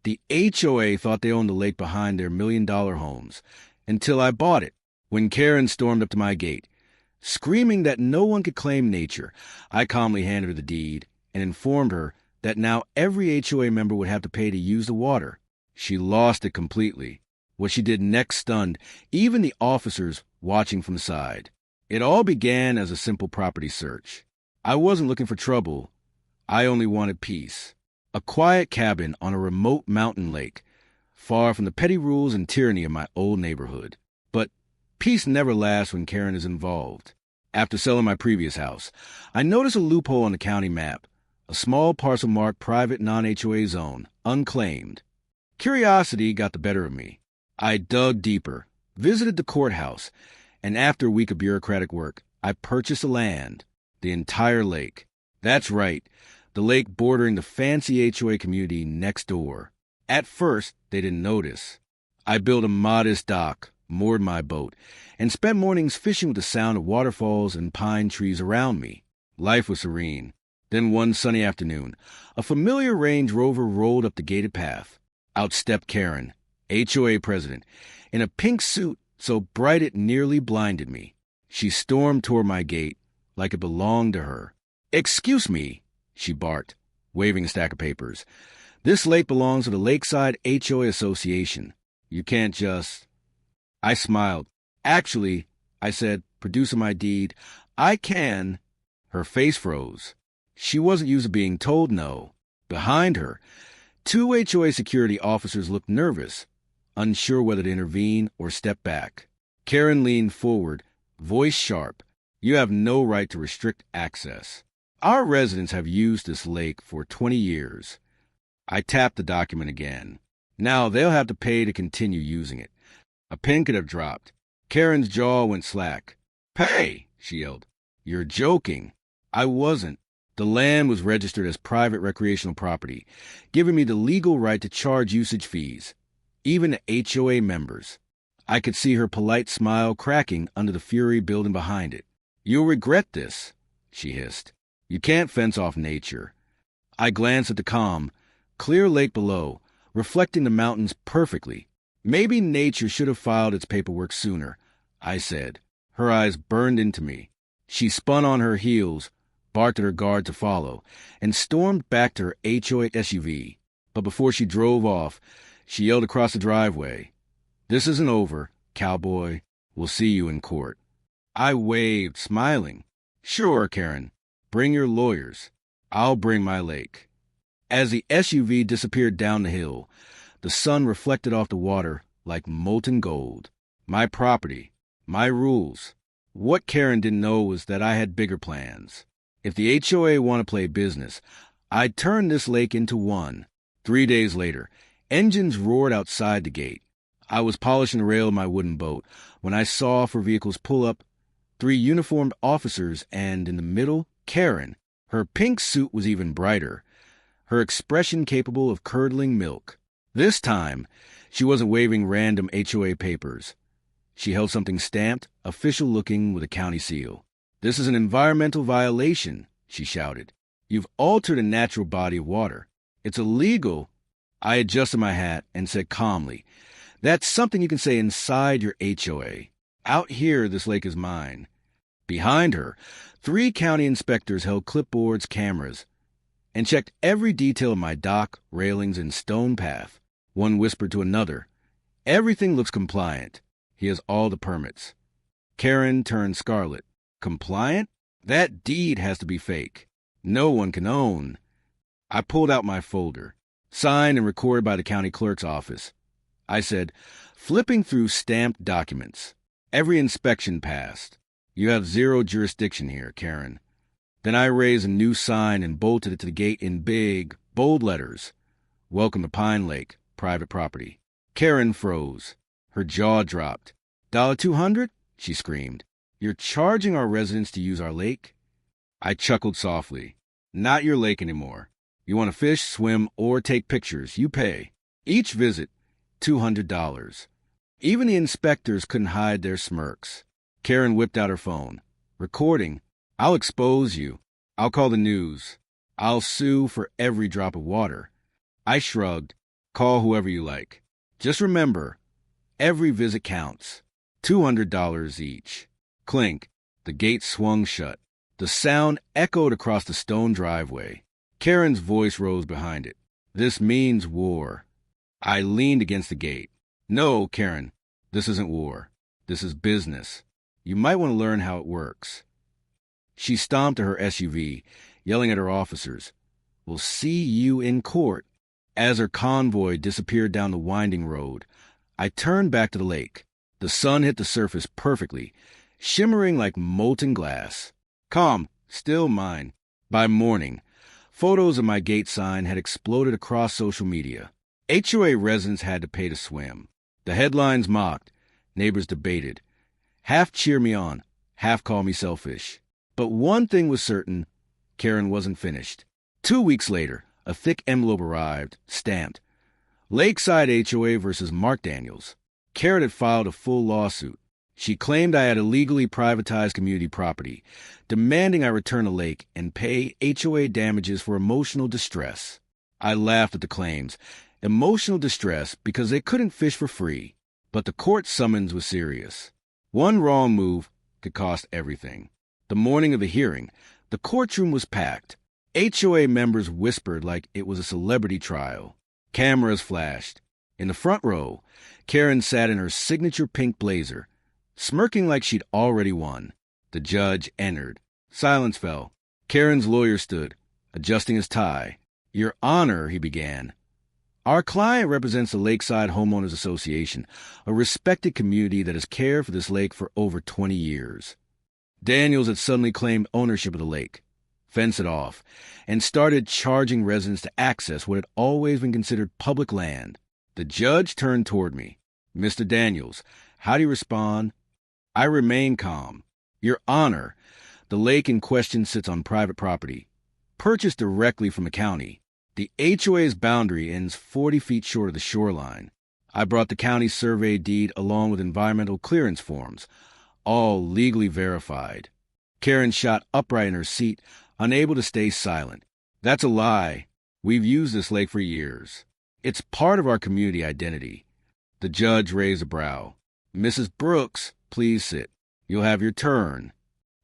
The HOA thought they owned the lake behind their million-dollar homes, until I bought it, when Karen stormed up to my gate. Screaming that no one could claim nature, I calmly handed her the deed and informed her that now every HOA member would have to pay to use the water. She lost it completely. What she did next stunned even the officers watching from the side. It all began as a simple property search. I wasn't looking for trouble. I only wanted peace. A quiet cabin on a remote mountain lake, far from the petty rules and tyranny of my old neighborhood. But peace never lasts when Karen is involved. After selling my previous house, I noticed a loophole on the county map, a small parcel marked private non-HOA zone, unclaimed. Curiosity got the better of me. I dug deeper, visited the courthouse, and after a week of bureaucratic work, I purchased the land, the entire lake. That's right, the lake bordering the fancy HOA community next door. At first, they didn't notice. I built a modest dock, moored my boat, and spent mornings fishing with the sound of waterfalls and pine trees around me. Life was serene. Then one sunny afternoon, a familiar Range Rover rolled up the gated path. Out stepped Karen, HOA president, in a pink suit so bright it nearly blinded me. She stormed toward my gate like it belonged to her. "Excuse me," she barked, waving a stack of papers. "This lake belongs to the Lakeside HOA Association. You can't just—" I smiled. "Actually," I said, producing my deed, "I can—" Her face froze. She wasn't used to being told no. Behind her, 2 HOA security officers looked nervous, unsure whether to intervene or step back. Karen leaned forward, voice sharp. "You have no right to restrict access. Our residents have used this lake for 20 years. I tapped the document again. Now they'll have to pay to continue using it. A pin could have dropped. Karen's jaw went slack. "Pay!" she yelled. "You're joking." I wasn't. The land was registered as private recreational property, giving me the legal right to charge usage fees, even to HOA members. I could see her polite smile cracking under the fury building behind it. "You'll regret this," she hissed. "You can't fence off nature." I glanced at the calm, clear lake below, reflecting the mountains perfectly. "Maybe nature should have filed its paperwork sooner," I said. Her eyes burned into me. She spun on her heels, barked at her guard to follow, and stormed back to her HOA SUV. But before she drove off, she yelled across the driveway, "This isn't over, cowboy. We'll see you in court." I waved, smiling. "Sure, Karen. Bring your lawyers. I'll bring my lake." As the SUV disappeared down the hill, the sun reflected off the water like molten gold. My property, my rules. What Karen didn't know was that I had bigger plans. If the HOA want to play business, I'd turn this lake into one. 3 days later, engines roared outside the gate. I was polishing the rail of my wooden boat when I saw 4 vehicles pull up, 3 uniformed officers, and in the middle, Karen. Her pink suit was even brighter, her expression capable of curdling milk. This time, she wasn't waving random HOA papers. She held something stamped, official-looking with a county seal. "This is an environmental violation," she shouted. "You've altered a natural body of water. It's illegal." I adjusted my hat and said calmly, "That's something you can say inside your HOA. Out here, this lake is mine." Behind her, 3 county inspectors held clipboards, cameras, and checked every detail of my dock, railings, and stone path. One whispered to another, "Everything looks compliant. He has all the permits." Karen turned scarlet. "Compliant? That deed has to be fake. No one can own." I pulled out my folder, signed and recorded by the county clerk's office. I said, flipping through stamped documents. "Every inspection passed. You have 0 jurisdiction here, Karen." Then I raised a new sign and bolted it to the gate in big, bold letters. "Welcome to Pine Lake, private property." Karen froze. Her jaw dropped. $200? She screamed. "You're charging our residents to use our lake?" I chuckled softly. "Not your lake anymore. You want to fish, swim, or take pictures, you pay. Each visit, $200. Even the inspectors couldn't hide their smirks. Karen whipped out her phone. "Recording. I'll expose you. I'll call the news. I'll sue for every drop of water." I shrugged. Call whoever you like. Just remember, every visit counts. $200 each. Clink. The gate swung shut. The sound echoed across the stone driveway. Karen's voice rose behind it. This means war. I leaned against the gate. No, Karen, this isn't war. This is business. You might want to learn how it works. She stomped to her SUV, yelling at her officers. We'll see you in court. As her convoy disappeared down the winding road, I turned back to the lake. The sun hit the surface perfectly, shimmering like molten glass. Calm, still mine. By morning, photos of my gate sign had exploded across social media. HOA residents had to pay to swim. The headlines mocked. Neighbors debated. Half cheer me on, half call me selfish. But one thing was certain, Karen wasn't finished. 2 weeks later, a thick envelope arrived, stamped. Lakeside HOA versus Mark Daniels. Karen had filed a full lawsuit. She claimed I had illegally privatized community property, demanding I return the lake and pay HOA damages for emotional distress. I laughed at the claims. Emotional distress because they couldn't fish for free. But the court summons was serious. One wrong move could cost everything. The morning of the hearing, the courtroom was packed. HOA members whispered like it was a celebrity trial. Cameras flashed. In the front row, Karen sat in her signature pink blazer, smirking like she'd already won. The judge entered. Silence fell. Karen's lawyer stood, adjusting his tie. Your Honor, he began. Our client represents the Lakeside Homeowners Association, a respected community that has cared for this lake for over 20 years. Daniels had suddenly claimed ownership of the lake, fenced it off, and started charging residents to access what had always been considered public land. The judge turned toward me. Mr. Daniels, how do you respond? I remained calm. Your Honor, the lake in question sits on private property, purchased directly from the county. The HOA's boundary ends 40 feet short of the shoreline. I brought the county survey deed along with environmental clearance forms, all legally verified. Karen shot upright in her seat, unable to stay silent. That's a lie. We've used this lake for years. It's part of our community identity. The judge raised a brow. Mrs. Brooks, please sit. You'll have your turn.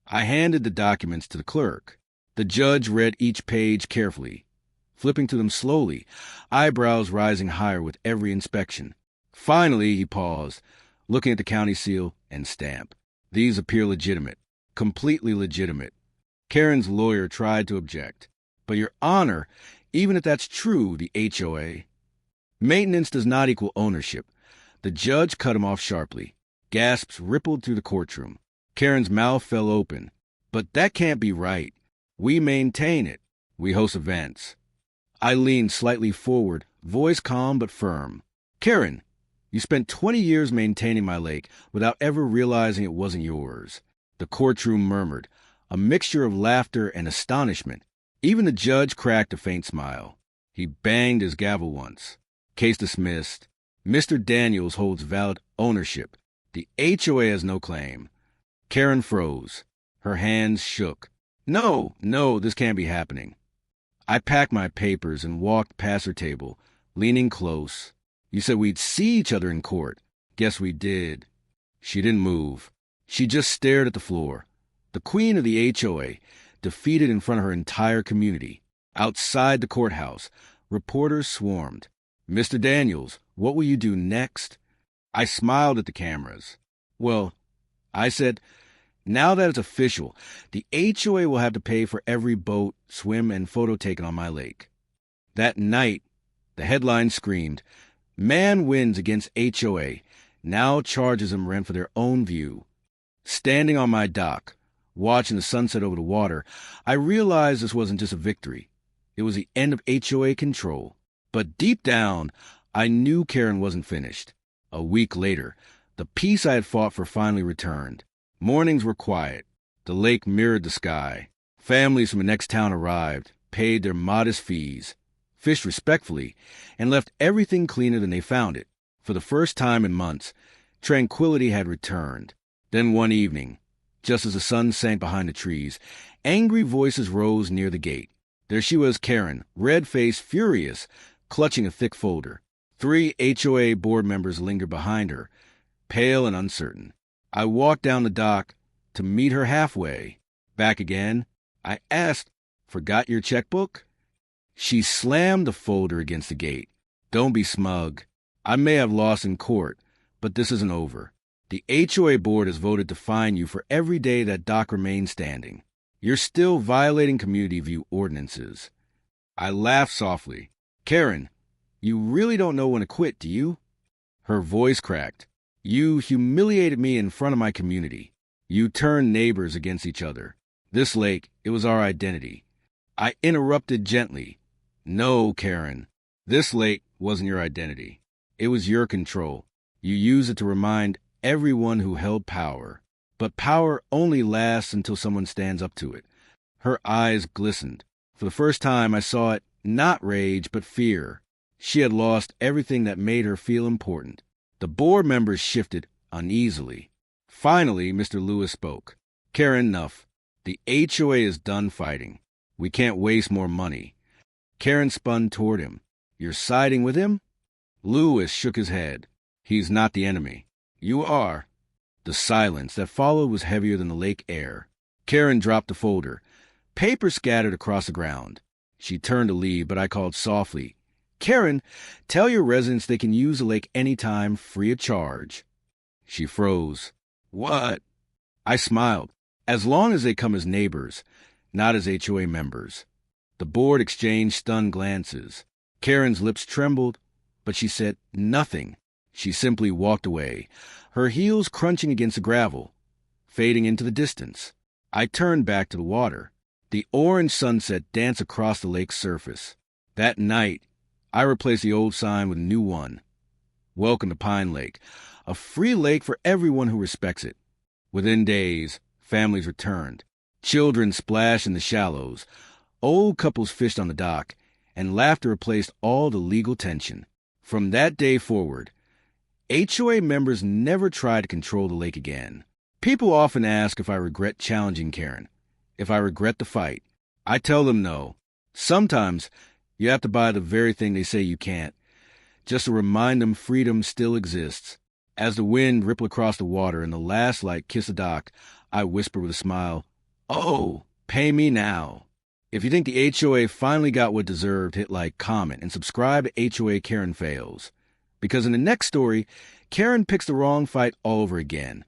I handed the documents to the clerk. The judge read each page carefully, flipping to them slowly, eyebrows rising higher with every inspection. Finally, he paused, looking at the county seal and stamp. These appear legitimate, completely legitimate. Karen's lawyer tried to object. But Your Honor, even if that's true, the HOA. Maintenance does not equal ownership. The judge cut him off sharply. Gasps rippled through the courtroom. Karen's mouth fell open. But that can't be right. We maintain it. We host events. I leaned slightly forward, voice calm but firm. Karen, you spent 20 years maintaining my lake without ever realizing it wasn't yours. The courtroom murmured, a mixture of laughter and astonishment. Even the judge cracked a faint smile. He banged his gavel once. Case dismissed. Mr. Daniels holds valid ownership. The HOA has no claim. Karen froze. Her hands shook. No, this can't be happening. I packed my papers and walked past her table, leaning close. You said we'd see each other in court. Guess we did. She didn't move. She just stared at the floor. The queen of the HOA, defeated in front of her entire community. Outside the courthouse, reporters swarmed. Mr. Daniels, what will you do next? I smiled at the cameras. Well, I said, now that it's official, the HOA will have to pay for every boat, swim, and photo taken on my lake. That night, the headline screamed, Man wins against HOA, now charges them rent for their own view. Standing on my dock, watching the sunset over the water, I realized this wasn't just a victory. It was the end of HOA control. But deep down, I knew Karen wasn't finished. A week later, the peace I had fought for finally returned. Mornings were quiet. The lake mirrored the sky. Families from the next town arrived, paid their modest fees, fished respectfully, and left everything cleaner than they found it. For the first time in months, tranquility had returned. Then one evening, just as the sun sank behind the trees, angry voices rose near the gate. There she was, Karen, red-faced, furious, clutching a thick folder. 3 HOA board members lingered behind her, pale and uncertain. I walked down the dock to meet her halfway. Back again. I asked, "Forgot your checkbook?" She slammed the folder against the gate. "Don't be smug. I may have lost in court, but this isn't over. The HOA board has voted to fine you for every day that dock remains standing. You're still violating community view ordinances." I laughed softly. "Karen, you really don't know when to quit, do you?" Her voice cracked. "You humiliated me in front of my community. You turned neighbors against each other. This lake, it was our identity." I interrupted gently. "No, Karen. This lake wasn't your identity. It was your control. You used it to remind everyone who held power. But power only lasts until someone stands up to it." Her eyes glistened. For the first time, I saw it, not rage, but fear. She had lost everything that made her feel important. The board members shifted uneasily. Finally, Mr. Lewis spoke. "Karen, enough. The HOA is done fighting. We can't waste more money." Karen spun toward him. "You're siding with him?" Lewis shook his head. "He's not the enemy. You are." The silence that followed was heavier than the lake air. Karen dropped the folder. Paper scattered across the ground. She turned to leave, but I called softly, "Karen, tell your residents they can use the lake anytime, free of charge." She froze. "What?" I smiled. "As long as they come as neighbors, not as HOA members." The board exchanged stunned glances. Karen's lips trembled, but she said nothing. She simply walked away, her heels crunching against the gravel, fading into the distance. I turned back to the water. The orange sunset danced across the lake's surface. That night, I replaced the old sign with a new one. "Welcome to Pine Lake, a free lake for everyone who respects it." Within days, families returned. Children splashed in the shallows. Old couples fished on the dock, and laughter replaced all the legal tension. From that day forward, HOA members never tried to control the lake again. People often ask if I regret challenging Karen, if I regret the fight. I tell them no. Sometimes you have to buy the very thing they say you can't, just to remind them freedom still exists. As the wind rippled across the water and the last light kissed the dock, I whispered with a smile, "Oh, pay me now." If you think the HOA finally got what it deserved, hit like, comment, and subscribe to HOA Karen Fails. Because in the next story, Karen picks the wrong fight all over again.